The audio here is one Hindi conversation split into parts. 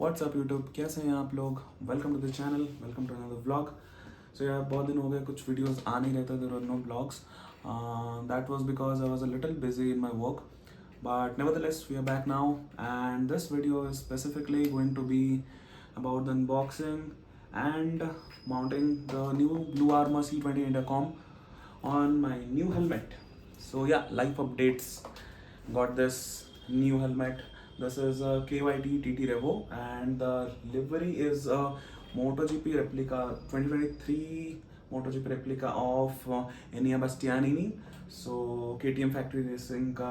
व्हाट्सअप यूट्यूब, कैसे हैं आप लोग? Welcome to the channel, welcome to another vlog. So यार बहुत दिन हो गए, कुछ वीडियोस आ नहीं रहते, there were no vlogs. That was because I was a little busy in my work, but nevertheless we are back now, and this video is specifically going to be about the unboxing and mounting the new Blue Armor C20 intercom on my new helmet. So yeah, life updates. Got this new helmet. This is a KYT TT Revo, and the livery is a MotoGP replica 2023 MotoGP replica of Enea Bastianini. So KTM Factory Racing का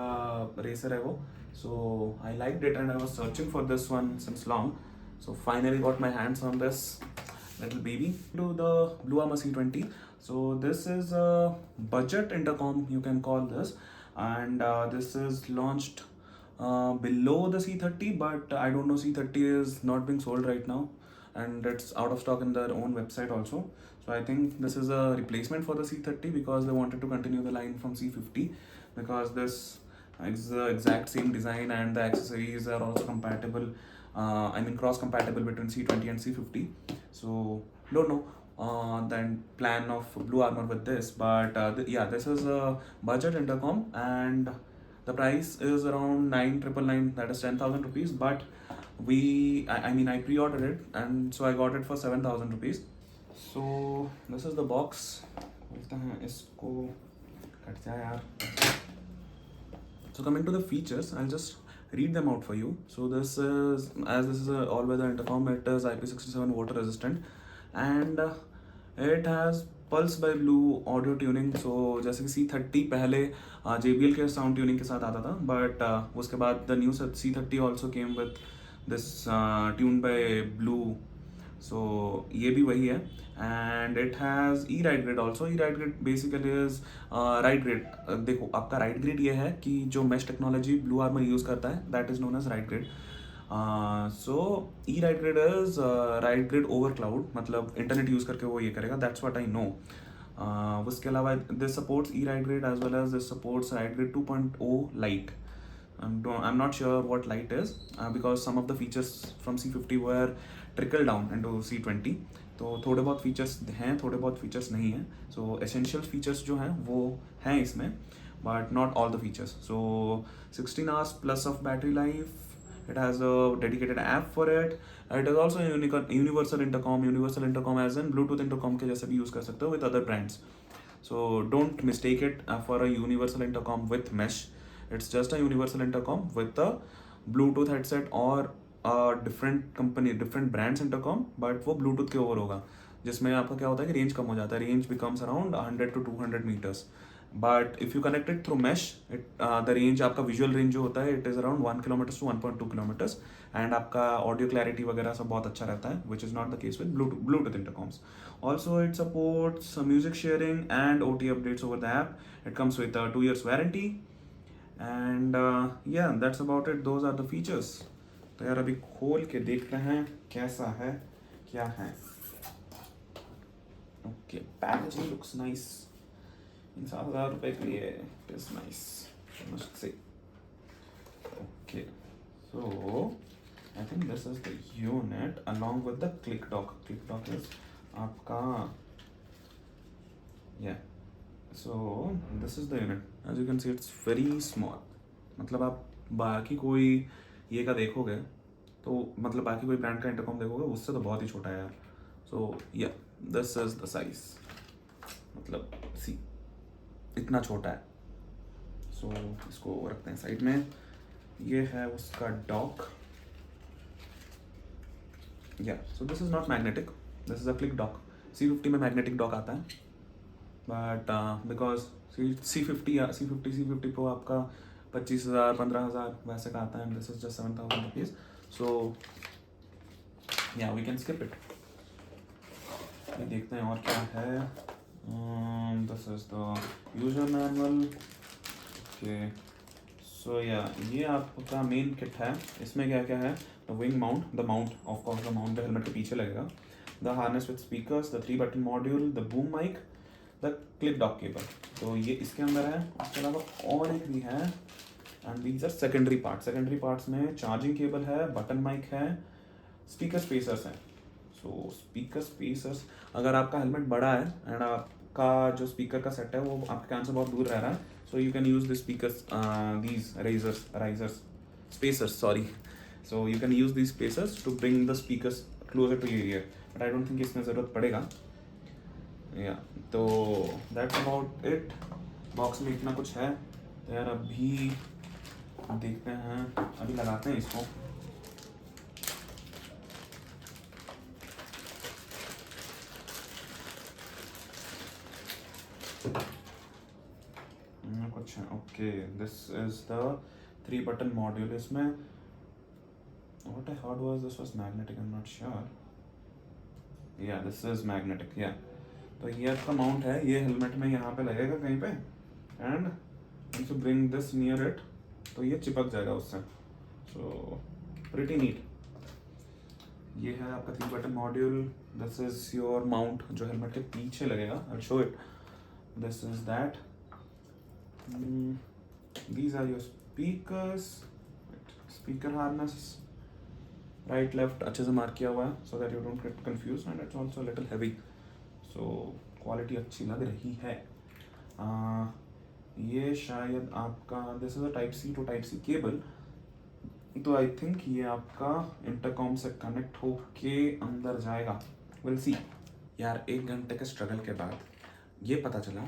racer है वो. So I liked it and I was searching for this one since long. So finally got my hands on this little baby. To the Blue Armor C20. So this is a budget intercom, you can call this, and this is launched below the C30, but I don't know, C30 is not being sold right now, and it's out of stock in their own website also. So I think this is a replacement for the C30 because they wanted to continue the line from C50, because this is the exact same design and the accessories are also compatible. I mean cross compatible between C20 and C50. So don't know then plan of Blue Armor with this, but yeah, this is a budget intercom, and the price is around 9999, that is 10,000 rupees. But I mean I pre-ordered it, and so I got it for 7,000 rupees. So this is the box. बोलते हैं इसको, कट जाए यार. So coming to the features, I'll just read them out for you. So this is a all-weather intercom. It is IP67 water resistant, and it has pulse by Blu audio tuning. So जैसे कि C30 पहले JBL के साउंड ट्यूनिंग के साथ आता था, बट उसके बाद the new C30 also came with this tune by Blu. So ये भी वही है, and it has E right grid also. E right grid basically is ride grid. देखो आपका राइट ग्रिड ये है कि जो mesh technology Blu Armor use करता है, that is known as ride grid. So E right grid is ride grid over cloud, मतलब इंटरनेट यूज़ करके वो ये करेगा. That's what I know. उसके अलावा this supports E right grid as well as this supports right grid 2.0 lite. I'm not sure what light is, because some of the features from C50 were trickle down into C20. तो थोड़े बहुत फीचर्स हैं, थोड़े बहुत फीचर्स नहीं हैं. सो एसेंशियल फीचर्स जो हैं वो हैं इसमें, but not all the features. So 16 hours plus of battery life. It has a dedicated app for it. It is also a universal intercom. Universal intercom as in Bluetooth intercom के जैसे भी यूज़ कर सकते हो with other brands. So don't mistake it for a universal intercom with mesh. It's just a universal intercom with a Bluetooth headset or different company different brands intercom, but वो ब्लूटूथ के ओवर होगा, जिसमें आपका क्या होता है कि रेंज कम हो जाता है. Range becomes around 100 to 200 meters. But if you connected through mesh, the range आपका विजुअल रेंज जो होता है it is around 1 kilometers to 1.2 kilometers, and आपका ऑडियो क्लैरिटी वगैरह सब बहुत अच्छा रहता है, which is not the case with Bluetooth intercoms. Also it supports music sharing and OT updates over the app. It comes with 2 years warranty, and या that's about it. Those are the features. तो यार अभी खोल के देखते हैं कैसा है, क्या है. Okay, packaging looks nice. इन 7,000 रुपये के लिए it is nice, must say. Okay, so I think this is the unit along with the click dock. Click dock is आपका, या so this is the unit. As you can see it's very small. मतलब आप बाकी कोई ये का देखोगे तो, मतलब बाकी कोई ब्रांड का इंटरकॉम देखोगे उससे तो बहुत ही छोटा है यार. सो या दिस इज द साइज, मतलब सी इतना छोटा है. सो इसको रखते हैं साइड में. ये है उसका डॉक. या so this is not magnetic, this is a click dock. C50 में मैग्नेटिक डॉक आता है, बट बिकॉज C50 Pro आपका 25,000 15,000 वैसे का आता है, and this is just 7,000 rupees. So yeah, we can skip it. ये देखते हैं और क्या है. This is the user manual. Okay. So yeah, ये आपका मेन किट है. इसमें क्या क्या है? The wing mount, the mount, of course the mount helmet के पीछे लगेगा. The harness with speakers, the 3-button module, the boom mic, the clip dock cable. तो ये इसके अंदर है. उसके अलावा और एक भी है, and these are secondary part. Secondary parts में चार्जिंग केबल है, बटन माइक है, स्पीकर स्पेसर्स हैं। सो स्पीकर स्पेसर्स, अगर आपका हेलमेट बड़ा है एंड आपका जो स्पीकर का सेट है वो आपके कान से बहुत दूर रह रहा है, so you can use the speakers, these risers spacers, sorry. So you can use these spacers to bring the speakers closer to your ear, but I don't think इसमें ज़रूरत पड़ेगा। या तो that's about it। बॉक्स में इतना कुछ है। तो यार अभी देखते हैं, अभी लगाते हैं इसको। कुछ है, okay, this is the 3 button module. इसमें what I heard was this was magnetic, I'm not sure। yeah, this is magnetic, yeah। तो ये आपका माउंट है, ये हेलमेट में यहाँ पे लगेगा कहीं पे, and once you bring this near it तो ये चिपक जाएगा उससे। So pretty neat. ये है आपका 3 button module. This is your mount जो हेलमेट के पीछे लगेगा। I show it. This is that. these are your speakers, speaker harness, right left अच्छे से मार्क किया हुआ है, so that you don't get confuse, and it's also little heavy, so quality अच्छी लग रही है। ये शायद आपका, this is a type C to type C cable, तो आई थिंक ये आपका इंटरकॉम से कनेक्ट होके अंदर जाएगा। Will see. यार 1 घंटे के स्ट्रगल के बाद ये पता चला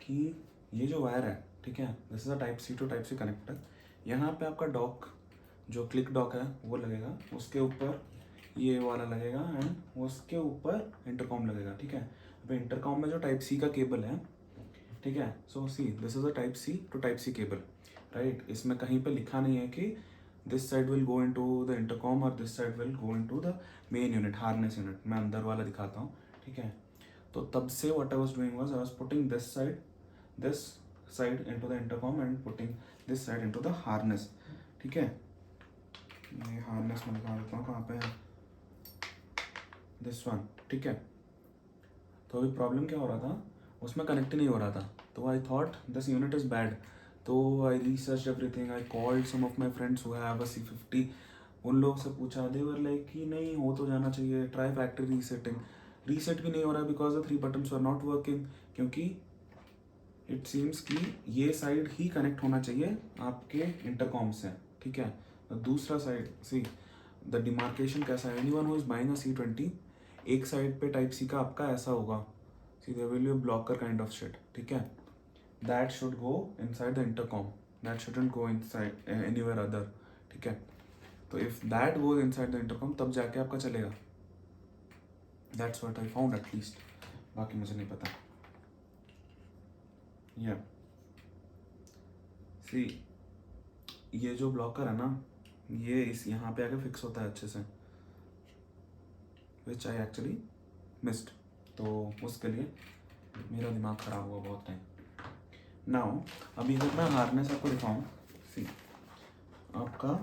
कि ये जो वायर है, ठीक है, this is a type C to type C connector. यहाँ पे आपका डॉक, जो क्लिक डॉक है वो लगेगा, उसके ऊपर ये वाला लगेगा, एंड उसके ऊपर इंटरकॉम लगेगा, ठीक है। अब इंटरकॉम में जो टाइप सी का केबल है, ठीक है, so see this is a type C to type C cable, right. इसमें कहीं पे लिखा नहीं है कि this side will go into the intercom और this side will go into the main unit, harness unit. मैं अंदर वाला दिखाता हूँ, ठीक है। तो तब से what I was doing was I was putting this side into the intercom and putting this side into the harness, ठीक है। ये हार्नेस में दिखा देता हूँ कहाँ पे है, दिस वन, ठीक है। तो अभी प्रॉब्लम क्या हो रहा था, उसमें कनेक्ट ही नहीं हो रहा था, तो I thought this unit is bad. तो I research everything, I called some of my friends who have a C50, उन लोगों से पूछा, दे वर लाइक कि नहीं हो तो जाना चाहिए, ट्राई फैक्ट्री रीसेटिंग। रीसेट भी नहीं हो रहा because the 3 buttons were not working, क्योंकि इट सीम्स कि ये साइड ही कनेक्ट होना चाहिए आपके इंटरकॉम से, ठीक है। दूसरा साइड, सी द डिमार्केशन कैसा है, anyone who is buying a C20, एक साइड पे टाइप सी का आपका ऐसा होगा, see there will be a blocker kind of shit, ठीक है। That should go inside the intercom, that shouldn't go inside anywhere other, ठीक है। तो if that goes inside the intercom तब जाके आपका चलेगा। That's what I found at least, बाकी मुझे नहीं पता। या सी ये जो ब्लॉकर है ना, ये इस यहाँ पे आके फिक्स होता है अच्छे से, विच आई एक्चुअली मिस्ड। तो उसके लिए मेरा दिमाग ख़राब हुआ बहुत टाइम। नाउ अभी अगर मैं हार्नेस आपको दिखाऊँ, सी आपका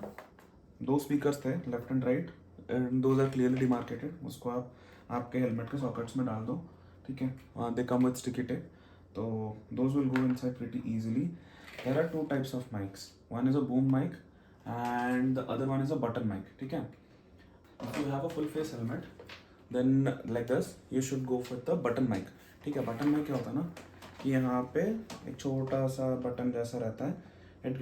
2 स्पीकर्स थे left and right, and those are clearly demarcated. उसको आप आपके हेलमेट के सॉकेट्स में डाल दो, ठीक है। दे कम विद स्टिकी टेप, तो those will go inside pretty easily. There are 2 types of mics. One is a boom mic and the other one is a button mic, ठीक है। If you have a full face helmet, then like this, you should go for the button mic, ठीक है। बटन mic क्या होता है ना कि यहाँ पे एक छोटा सा बटन जैसा रहता है, it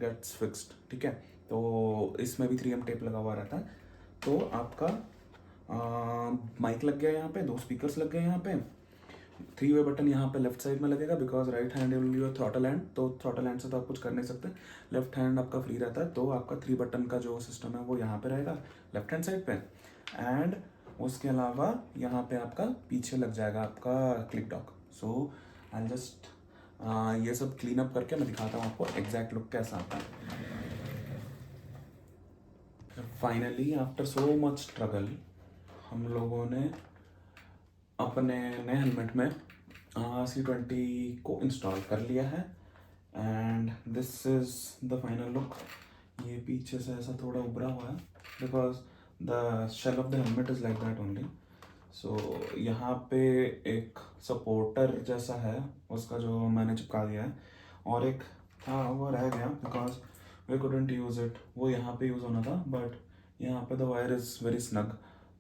gets fixed, ठीक है। तो इसमें भी 3M टेप लगा हुआ रहता है। तो आपका माइक लग गया यहाँ पे, 2 स्पीकर्स लग गए यहाँ पे, 3 वे बटन यहाँ पे लेफ्ट साइड में लगेगा because right hand will your throttle hand, तो थ्रॉटल हैंड से तो आप कुछ कर नहीं सकते, लेफ्ट हैंड आपका फ्री रहता है। तो आपका 3 बटन का जो सिस्टम है वो यहाँ पे रहेगा लेफ्ट हैंड साइड पे, एंड उसके अलावा यहाँ पे आपका पीछे लग जाएगा आपका click dock. So I just ये सब क्लीन अप करके मैं दिखाता हूँ आपको एग्जैक्ट लुक कैसा आता है। Finally after so much struggle हम लोगों ने अपने नए हेलमेट में C20 को इंस्टॉल कर लिया है, and this is the final look. ये पीछे से ऐसा थोड़ा उभरा हुआ है because the shell of the helmet is like that only. So यहाँ पे एक सपोर्टर जैसा है उसका जो मैंने चिपका दिया है, और एक था वो रह गया because we couldn't use it, वो यहाँ पे यूज़ होना था बट यहाँ पे the wire is very snug,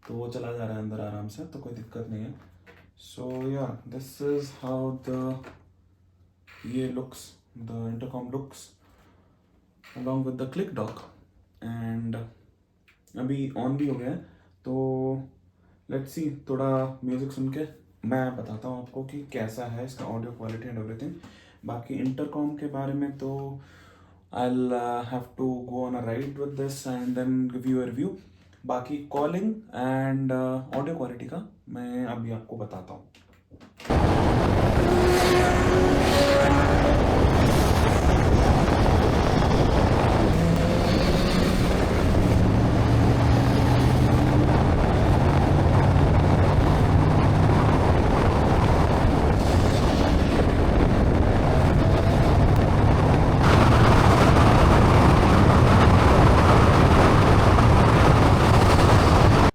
तो वो चला जा रहा है अंदर आराम से, तो कोई दिक्कत नहीं है. सो या दिस इज़ हाउ द ये looks, the intercom looks along with the click dock. And अभी ऑन भी हो गया है, तो लेट्स सी, थोड़ा म्यूज़िक सुन के मैं बताता हूँ आपको कि कैसा है इसका ऑडियो क्वालिटी एंड एवरीथिंग. बाकी इंटरकॉम के बारे में तो I'll have to go on a ride with this and then give you a review. बाकी कॉलिंग एंड ऑडियो क्वालिटी का मैं अभी आपको बताता हूँ.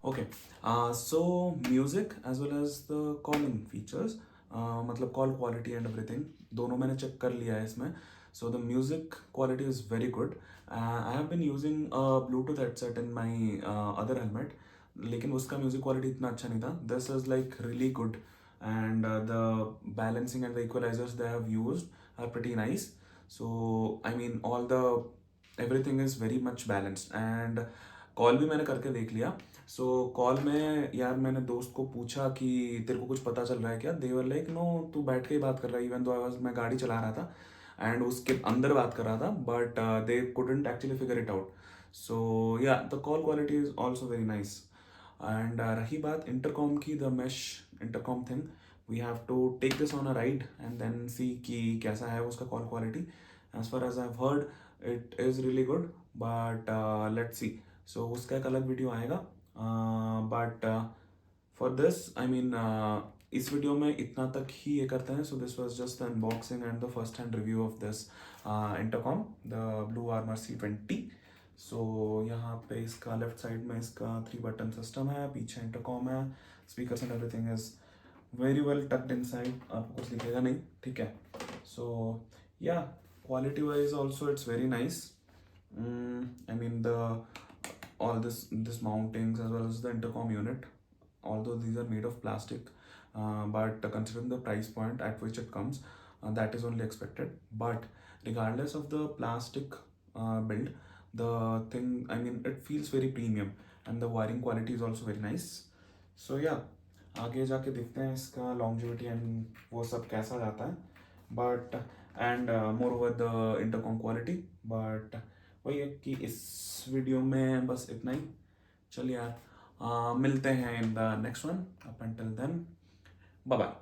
Okay, so music as well as the calling features, मतलब कॉल क्वालिटी एंड एवरीथिंग दोनों मैंने चेक कर लिया है इसमें. So the music quality is very good. I have been using Bluetooth headset in my other helmet, लेकिन उसका म्यूजिक क्वालिटी इतना अच्छा नहीं था. This is like really good and the balancing and the equalizers they have used are pretty nice. So I mean all the everything is very much balanced. And call भी मैंने करके देख लिया. सो कॉल में यार मैंने दोस्त को पूछा कि तेरे को कुछ पता चल रहा है क्या. दे वर लाइक नो, तू बैठ के ही बात कर रहा है. इवन दो मैं गाड़ी चला रहा था एंड उसके अंदर बात कर रहा था, but they couldn't actually figure it out. So yeah the call quality is also very nice. And रही बात इंटरकॉम की, the mesh intercom thing, we have to take this on a ride and then see कि कैसा है उसका call quality. As far as I have heard it is really good, but let's see. So उसका एक अलग वीडियो आएगा. But for this I mean इस वीडियो में इतना तक ही ये करते हैं. So this was just the unboxing and the first hand review of this intercom, the blue armour C20. सो यहाँ पे इसका लेफ्ट साइड में इसका 3 बटन सिस्टम है, पीछे इंटरकॉम है, speakers and everything is very well tucked inside, आपको कुछ दिखेगा नहीं, ठीक है. So yeah quality wise also it's very nice. I mean the all this mountings as well as the intercom unit, although these are made of plastic, but considering the price point at which it comes, that is only expected. But regardless of the plastic build, the thing, I mean, it feels very premium and the wiring quality is also very nice. So yeah, आगे जाके देखते हैं इसका longevity and वो सब कैसा जाता है. But and more over the intercom quality. But वही है कि इस वीडियो में बस इतना ही. चलिए यार, मिलते हैं in the next one. Up until then, bye bye.